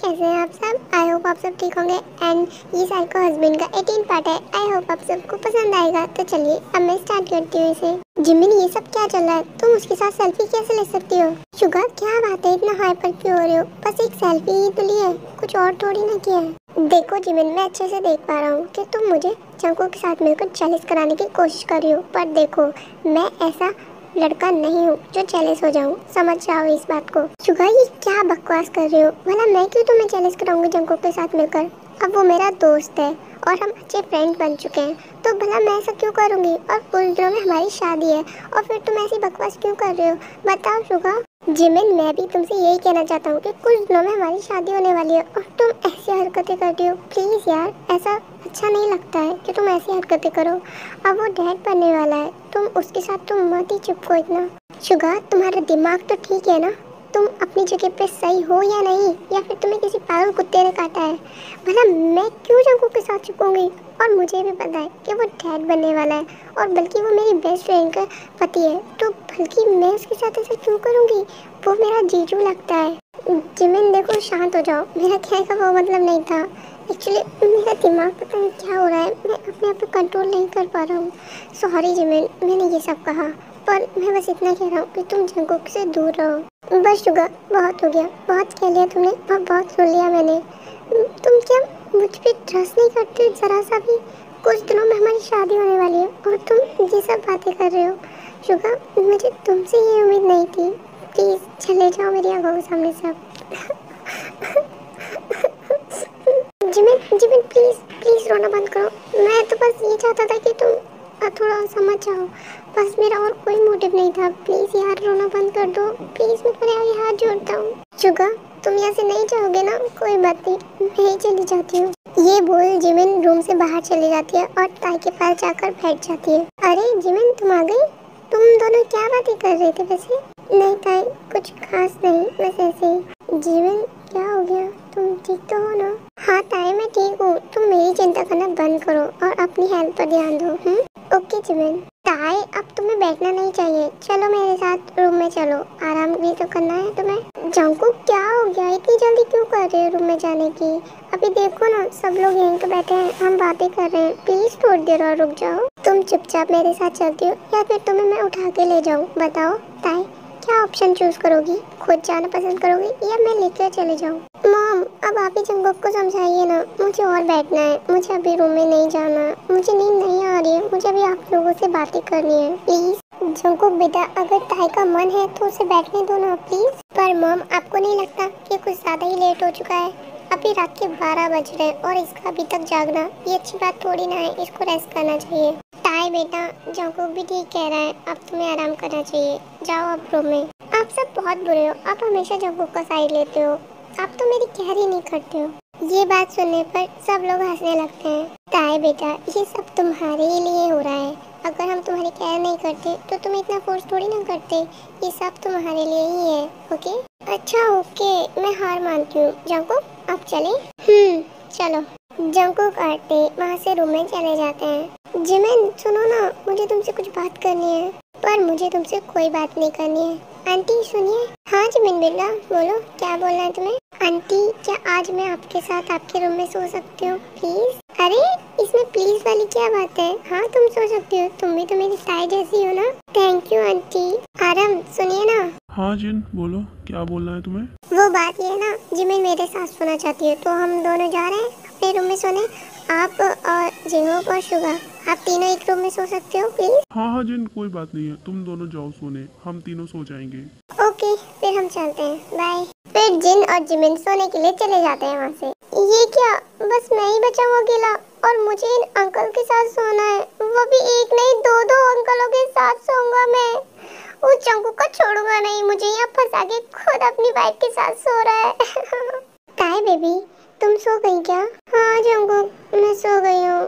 कैसे हैं आप सब। आई होप आप सब ठीक होंगे एंड ये साइको हस्बैंड का 18 पार्ट है। आई होप आप सबको पसंद आएगा। तो चलिए अब मैं स्टार्ट करती हूँ इसे। जिमिन ये सब क्या चल रहा है? तुम उसके साथ सेल्फी कैसे ले सकती हो? शुगर क्या बात है, इतना हाइपर क्यों हो रही हो? बस एक सेल्फी ही तो ली है, कुछ और थोड़ी ना किया है। देखो जिमिन, मैं अच्छे से देख पा रहा हूँ कि तुम मुझे जंकुक के साथ मिलकर जेलस कराने की कोशिश कर रही हो, पर देखो मैं ऐसा लड़का नहीं हूँ जो जेलस हो जाऊँ, समझ जाओ इस बात को। शुगर ये क्या बकवास कर रहे हो? भला मैं क्यों तुम्हें जेलस कराऊंगी जंकुक के साथ मिलकर? अब वो मेरा दोस्त है और हम अच्छे फ्रेंड बन चुके हैं, तो भला मैं ऐसा क्यों करूंगी? और कुछ दिनों में हमारी शादी है और फिर तुम ऐसी बकवास क्यों कर रहे हो? बताओ शुगर। जिमिन मैं भी तुमसे यही कहना चाहता हूँ कि कुछ दिनों में हमारी शादी होने वाली है और तुम ऐसी हरकतें करती हो। प्लीज यार, ऐसा अच्छा नहीं लगता है कि तुम ऐसी हरकतें करो। अब वो डैड बनने वाला है, तुम उसके साथ तुम मत ही चिपको इतना। शुगर तुम्हारा दिमाग तो ठीक है ना? तुम अपनी जगह पे सही हो या नहीं, या फिर तुम्हें किसी पागल कुत्ते ने काटा है? भला मैं क्यों जंकुक के साथ चिपकूंगी? और मुझे भी पता है कि वो डैड बनने वाला है और बल्कि वो मेरी बेस्ट फ्रेंड का पति है, तो बल्कि मैं उसके साथ ऐसा क्यों करूंगी? वो मेरा जीजू लगता है। जिमिन देखो, शांत हो जाओ। मेरा कहने का वो मतलब नहीं था। एक्चुअली मेरा दिमाग पता नहीं क्या हो रहा है, मैं अपने आप पे कंट्रोल नहीं कर पा रहा हूँ। सॉरी जिमिन, मैंने ये सब कहा, पर मैं बस इतना कह रहा हूँ कि तुम जंकुक से दूर रहो। बस शुगर, बहुत हो गया, बहुत कह लिया तुमने और बहुत सुन लिया मैंने। तुम क्या मुझ पे ट्रस्ट नहीं करते जरा सा भी? कुछ दिनों में हमारी शादी होने वाली है और तुम ये सब बातें कर रहे हो। शुगर, मुझे तुमसे ये उम्मीद नहीं थी। प्लीज चले जाओ मेरी आंखों के सामने से अब। जिमिन जिमिन प्लीज प्लीज रोना बंद करो। मैं तो बस ये चाहता था कि तुम थोड़ा समझ जाओ, बस मेरा और कोई मोटिव नहीं था। प्लीज यार रोना बंद कर दो, प्लीज मैं तुम्हारे आगे हाथ जोड़ता हूँ। शुगर तुम यहाँ से नहीं जाओगे ना? कोई बात नहीं, मैं ही चली जाती हूँ। ये बोल जिमिन रूम से बाहर चली जाती है और ताई के पास जाकर बैठ जाती है। अरे जिमिन, तुम आ गई? तुम दोनों क्या बातें कर रहे थे वैसे? नहीं ताई, कुछ खास नहीं, बस ऐसे ही। जिमिन क्या हो गया, तुम ठीक तो हो ना? हाँ ताई मैं ठीक हूँ, तुम मेरी चिंता करना बंद करो और अपनी हेल्थ पर ध्यान दो। Okay Jimin. ताई अब तुम्हें बैठना नहीं चाहिए, चलो मेरे साथ रूम में चलो, आराम भी तो करना है तुम्हें। जंकुक क्या हो गया, इतनी जल्दी क्यों कर रहे हो रूम में जाने की? अभी देखो ना, सब लोग यहीं पे बैठे हैं, हम बातें कर रहे हैं। प्लीज थोड़ी देर और रुक जाओ। तुम चुपचाप मेरे साथ चलती हो या फिर तुम्हें मैं उठा के ले जाऊँ? बताओ ताई, क्या ऑप्शन चूज करोगी? खुद जाना पसंद करोगी या मैं लेकर चले जाऊँ? मॉम अब आप ही जंकुक को समझाइए ना, मुझे और बैठना है, मुझे अभी रूम में नहीं जाना, मुझे नींद नहीं आ रही है, मुझे अभी आप लोगों से बातें करनी है। प्लीज जंकुक बेटा, अगर ताई का मन है तो उसे बैठने दो ना प्लीज। पर मॉम आपको नहीं लगता कि कुछ ज्यादा ही लेट हो चुका है? अभी रात के 12 बज रहे हैं और इसका अभी तक जागना ये अच्छी बात थोड़ी ना है, इसको रेस्ट करना चाहिए। ताई बेटा, जंकुक भी ठीक कह रहा है, अब तुम्हें आराम करना चाहिए, जाओ अब रूम में। आप सब बहुत बुरे हो, आप हमेशा जंकुक का साइड लेते हो, आप तो मेरी केयर ही नहीं करते हो। ये बात सुनने पर सब लोग हंसने लगते हैं। ताई बेटा, ये सब तुम्हारे ही लिए हो रहा है, अगर हम तुम्हारी केयर नहीं करते तो तुम इतना फोर्स थोड़ी ना करते। ये सब तुम्हारे लिए ही है। ओके? अच्छा ओके, मैं हार मानती हूँ। जंकुक आप चले? चलो। जंकुक आते वहाँ से रूम में चले जाते हैं। जिमिन सुनो ना, मुझे तुमसे कुछ बात करनी है। पर मुझे तुमसे कोई बात नहीं करनी है। आंटी सुनिए। हाँ जिमिन बेटा बोलो, क्या बोलना है तुम्हें? आंटी क्या आज मैं आपके साथ आपके रूम में सो सकती हूँ प्लीज? अरे इसमें प्लीज वाली क्या बात है? हाँ तुम सो सकती हो, तुम भी तो मेरी ताई जैसी हो ना। Thank you aunty. आरम सुनिए ना। हाँ जिन बोलो, क्या बोलना है तुम्हें? वो बात ये है ना, जिमिन मेरे साथ सोना चाहती है, तो हम दोनों जा रहे हैं अपने रूम में सोने। आप और जिनोक और शुगर, आप तीनों एक रूम में सो सकते हो प्लीज। हाँ जिन, कोई बात नहीं है, तुम दोनों जाओ सोने, हम तीनों सो जाएंगे। ओके फिर हम चलते हैं, बाय। फिर जिन और जिमिन सोने के लिए चले जाते हैं वहाँ से। ये क्या, बस मैं ही बचा हुआ अकेला और मुझे इन अंकल के साथ सोना है, वो भी एक नहीं दो अंकलों के साथ सोऊंगा मैं। वो चंकू को छोड़ूंगा नहीं, मुझे यहाँ फंसा के खुद अपनी वाइफ के साथ सो रहा है। ताई बेबी तुम सो गई क्या? हाँ जंकू मैं सो गई हूँ।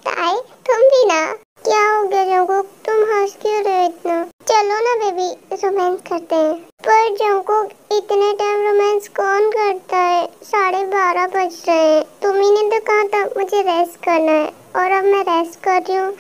ताई तुम भी ना? क्या हो गया जंकू, तुम हंस क्यों रहे हो इतना? चलो ना बेबी रोमांस करते हैं। पर जंकू इतने टाइम रोमांस कौन करता है? 12:30 बज रहे हैं, तुम्ही ने तो कहा था मुझे रेस्ट करना है और अब मैं रेस्ट कर रही हूँ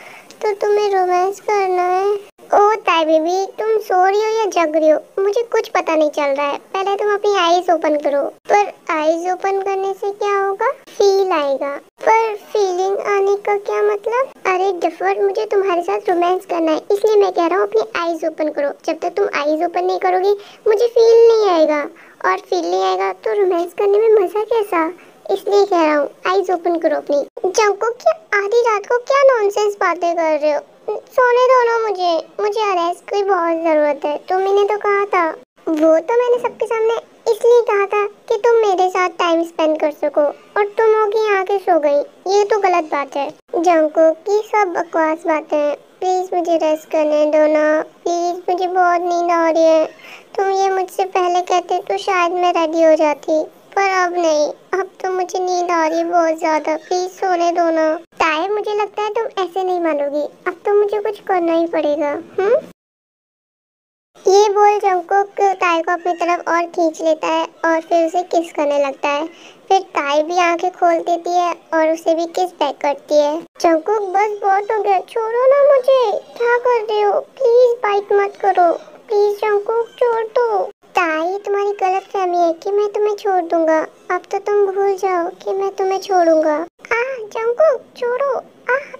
तो तुम्हें रोमांस करना है। ओ ताई बेबी, तुम सो रही हो या जग रही हो मुझे कुछ पता नहीं चल रहा है। पहले तुम अपनी आईज ओपन करो। पर आईज ओपन करने से क्या होगा? फील आएगा। पर फीलिंग आने का क्या मतलब? अरे डिफर, मुझे तुम्हारे साथ रोमांस करना है, इसलिए मैं कह रहा हूँ अपनी आईज ओपन करो। जब तक तुम आईज ओपन नहीं करोगी मुझे फील नहीं आएगा, और फील नहीं आएगा तो रोमांस करने में मजा कैसा? इसलिए कह रहा हूँ आईज ओपन करो अपनी। जंको, क्या आधी रात को क्या नॉनसेंस बातें कर रहे हो? सोने दो ना मुझे रेस्ट की बहुत जरूरत है। तुमने तो कहा था। वो तो मैंने सबके सामने इसलिए कहा था कि तुम मेरे साथ टाइम स्पेंड कर सको, और तुम होगी यहाँ के सो गई। ये तो गलत बात है। जंको की सब बकवास बातें हैं। प्लीज मुझे रेस्ट करने दो ना, प्लीज, मुझे बहुत नींद आ रही है। तुम ये मुझसे पहले कहते तो शायद मैं रेडी हो जाती, पर अब नहीं। अब तो मुझे नींद आ रही है बहुत ज्यादा, प्लीज सोने दो ना। ताए, मुझे लगता है तुम ऐसे नहीं मानोगी, अब तो मुझे कुछ करना ही पड़ेगा। ये बोल जंकुक ताई को अपनी तरफ और खींच लेता है और फिर उसे किस करने लगता है। फिर ताई भी आंखें खोल देती है और उसे भी किस बैक करती है। जंकुक, बस बहुत हो गया, छोड़ो ना मुझे। क्या कर रहे हो? प्लीज बाइट मत करो, प्लीज जंकुक, छोड़ दो। ताई, तुम्हारी गलत फहमी है कि मैं तुम्हें छोड़ दूंगा। अब तो तुम भूल जाओ कि मैं तुम्हें छोड़ूंगा। जंकुक, छोड़ो।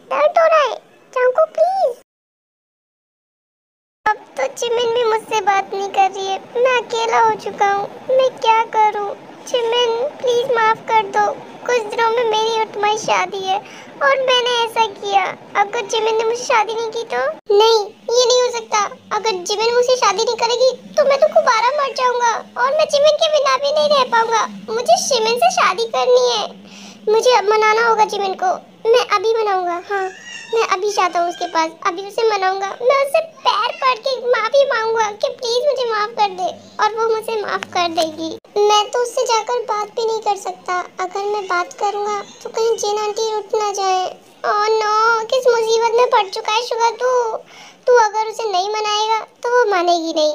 दर्द हो रहा है। Jungkook, please. अब तो जिमिन भी मुझसे बात नहीं कर रही है। मैं अकेला हो चुका हूँ, मैं क्या करूँ? जिमिन, प्लीज माफ कर दो। कुछ दिनों में मेरी और तुम्हारी शादी है और मैंने ऐसा किया। अगर जिमिन ने मुझसे शादी नहीं की तो? नहीं, ये नहीं हो सकता। अगर जिमिन मुझसे शादी नहीं करेगी तो मैं तो दोबारा मर जाऊंगा और मैं जिमिन के बिना भी नहीं रह पाऊंगा। मुझे जिमिन से शादी करनी है। मुझे अब मनाना होगा जिमिन को। मैं अभी मनाऊंगा। हाँ, मैं अभी जाता हूँ उसके पास, अभी उसे मनाऊंगा। मैं उससे पैर पड़ के माफी मांगूंगा कि प्लीज मुझे माफ कर दे, और वो मुझे माफ कर देगी। मैं तो उससे जाकर बात भी नहीं कर सकता। अगर मैं बात करूंगा तो कहीं जिन आंटी उठ ना जाए। ओह नो, किस मुसीबत में पड़ चुका है शुगा तू अगर उसे नहीं मनाएगा तो वो मानेगी नहीं,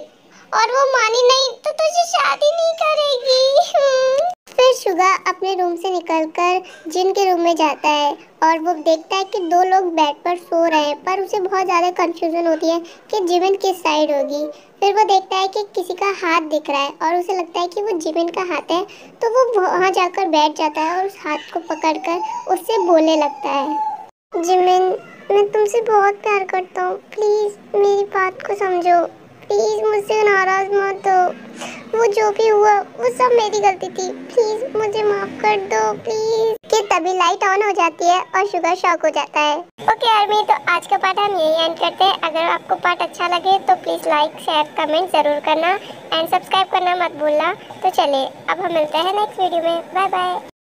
और वो मानी नहीं तो तुझे शादी नहीं करेगी। फिर शुगा अपने रूम से निकलकर जिन के रूम में जाता है और वो देखता है कि दो लोग बेड पर सो रहे हैं, पर उसे बहुत ज़्यादा कंफ्यूजन होती है कि जिमिन किस साइड होगी। फिर वो देखता है कि किसी का हाथ दिख रहा है और उसे लगता है कि वो जिमिन का हाथ है, तो वो वहाँ जाकर बैठ जाता है और उस हाथ को पकड़कर उससे बोलने लगता है। जिमिन, मैं तुमसे बहुत प्यार करता हूँ, प्लीज़ मेरी बात को समझो, प्लीज़ मुझसे नाराज़ मत हो। वो जो भी हुआ वो सब मेरी गलती थी, प्लीज़ मुझे माफ़ कर दो प्लीज़। कि तभी लाइट ऑन हो जाती है और शुगर शॉक हो जाता है। ओके आर्मी, तो आज का पार्ट हम यही एंड करते हैं। अगर आपको पार्ट अच्छा लगे तो प्लीज़ लाइक शेयर कमेंट ज़रूर करना एंड सब्सक्राइब करना मत भूलना। तो चलिए अब हम मिलते हैं नेक्स्ट वीडियो में। Bye bye.